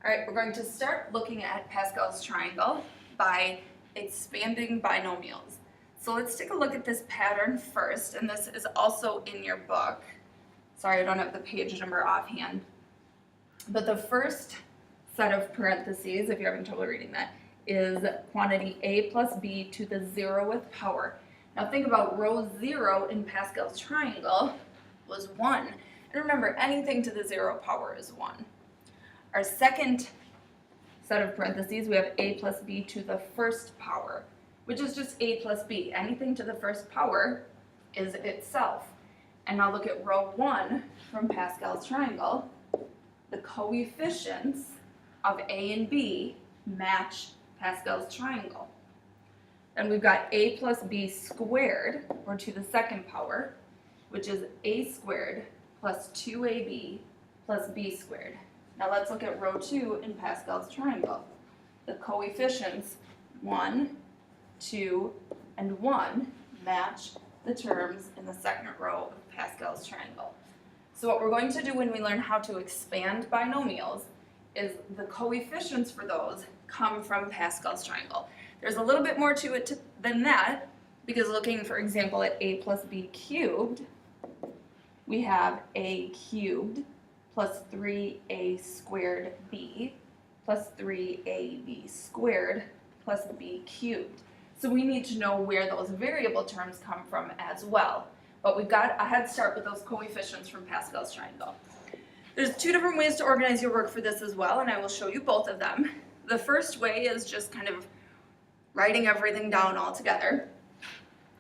All right, we're going to start looking at Pascal's triangle by expanding binomials. So let's take a look at this pattern first, and this is also in your book. Sorry, I don't have the page number offhand. But the first set of parentheses, if you're having trouble reading that, is quantity a plus b to the 0th power. Now think about row 0 in Pascal's triangle was 1. And remember, anything to the 0 power is 1. Our second set of parentheses, we have a plus b to the 1st power, which is just a plus b. Anything to the 1st power is itself. And now look at row 1 from Pascal's triangle. The coefficients of a and b match Pascal's triangle. Then we've got a plus b squared, or to the 2nd power, which is a squared plus 2ab plus b squared. Now let's look at row 2 in Pascal's triangle. The coefficients 1, 2, and 1 match the terms in the 2nd row of Pascal's triangle. So what we're going to do when we learn how to expand binomials is the coefficients for those come from Pascal's triangle. There's a little bit more to it than that, because looking, for example, at a plus b cubed, we have a cubed plus 3a squared b plus 3ab squared plus b cubed. So we need to know where those variable terms come from as well. But we've got a head start with those coefficients from Pascal's triangle. There's 2 different ways to organize your work for this as well, and I will show you both of them. The first way is just kind of writing everything down all together,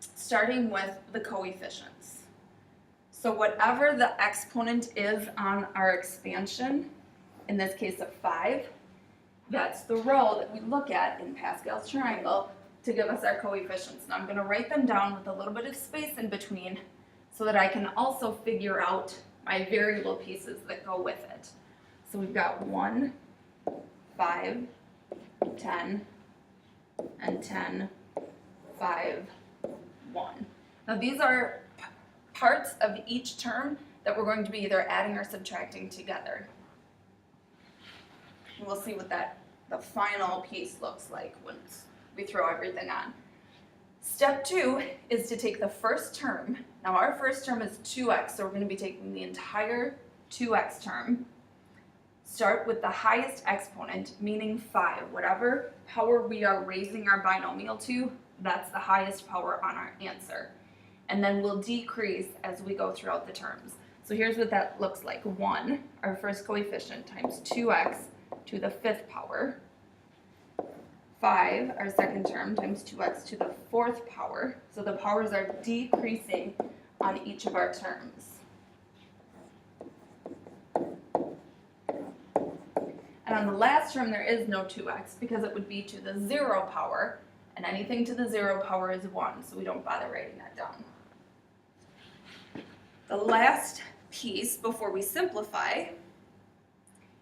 starting with the coefficients. So whatever the exponent is on our expansion, in this case of 5, that's the row that we look at in Pascal's triangle to give us our coefficients. Now I'm going to write them down with a little bit of space in between so that I can also figure out my variable pieces that go with it. So we've got 1, 5, 10, and 10, 5, 1. Now these are parts of each term that we're going to be either adding or subtracting together. And we'll see what the final piece looks like once we throw everything on. Step 2 is to take the first term. Now our first term is 2x, so we're going to be taking the entire 2x term. Start with the highest exponent, meaning 5. Whatever power we are raising our binomial to, that's the highest power on our answer. And then we'll decrease as we go throughout the terms. So here's what that looks like. 1, our first coefficient, times 2x to the 5th power. 5, our second term, times 2x to the 4th power. So the powers are decreasing on each of our terms. And on the last term, there is no 2x because it would be to the 0 power, and anything to the 0 power is 1, so we don't bother writing that down. The last piece before we simplify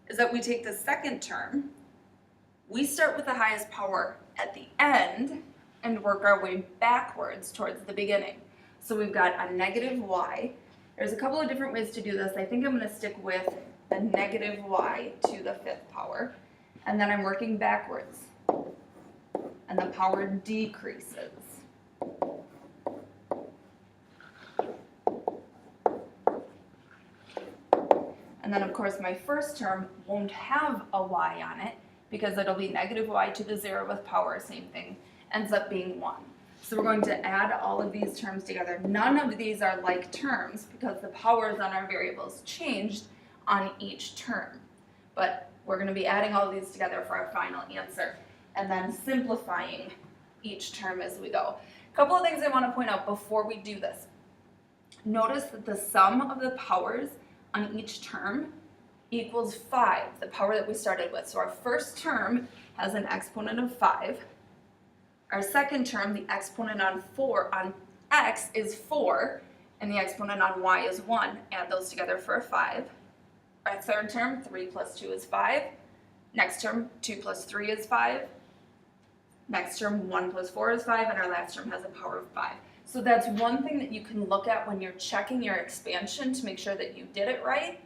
is that we take the second term, we start with the highest power at the end and work our way backwards towards the beginning. So we've got a negative y. There's a couple of different ways to do this. I think I'm going to stick with the negative y to the 5th power, and then I'm working backwards, and the power decreases. And then of course my first term won't have a y on it because it'll be negative y to the 0th power, same thing, ends up being 1. So we're going to add all of these terms together. None of these are like terms because the powers on our variables changed on each term. But we're going to be adding all of these together for our final answer and then simplifying each term as we go. A couple of things I want to point out before we do this. Notice that the sum of the powers on each term equals 5, the power that we started with. So our first term has an exponent of 5. Our second term, the exponent on x is 4, and the exponent on y is 1. Add those together for a 5. Our third term, 3 plus 2 is 5. Next term, 2 plus 3 is 5. Next term, 1 plus 4 is 5, and our last term has a power of 5. So that's one thing that you can look at when you're checking your expansion to make sure that you did it right,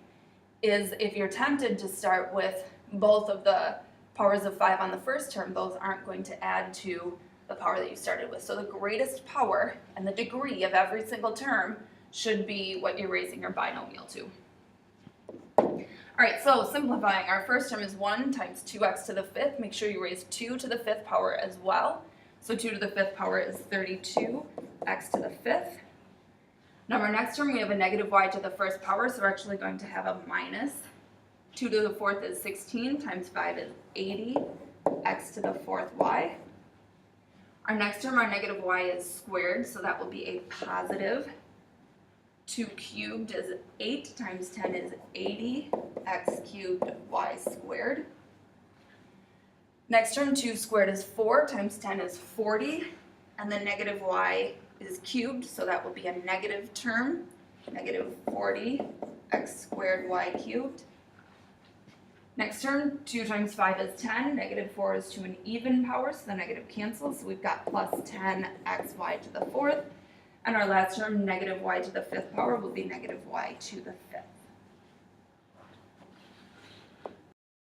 is if you're tempted to start with both of the powers of 5 on the first term, those aren't going to add to the power that you started with. So the greatest power and the degree of every single term should be what you're raising your binomial to. Alright, so simplifying, our first term is 1 times 2x to the 5th. Make sure you raise 2 to the 5th power as well. So 2 to the 5th power is 32x to the 5th. Now our next term we have a negative y to the first power, so we're actually going to have a minus. 2 to the 4th is 16 times 5 is 80, x to the 4th y. Our next term, our negative y is squared, so that will be a positive. 2 cubed is 8 times 10 is 80, x cubed y squared. Next term, 2 squared is 4 times 10 is 40, and the negative y is cubed, so that will be a negative term, negative 40, x squared y cubed. Next term, 2 times 5 is 10, negative 4 is to an even power, so the negative cancels, so we've got plus 10xy to the 4th. And our last term, negative y to the 5th power, will be negative y to the 5th.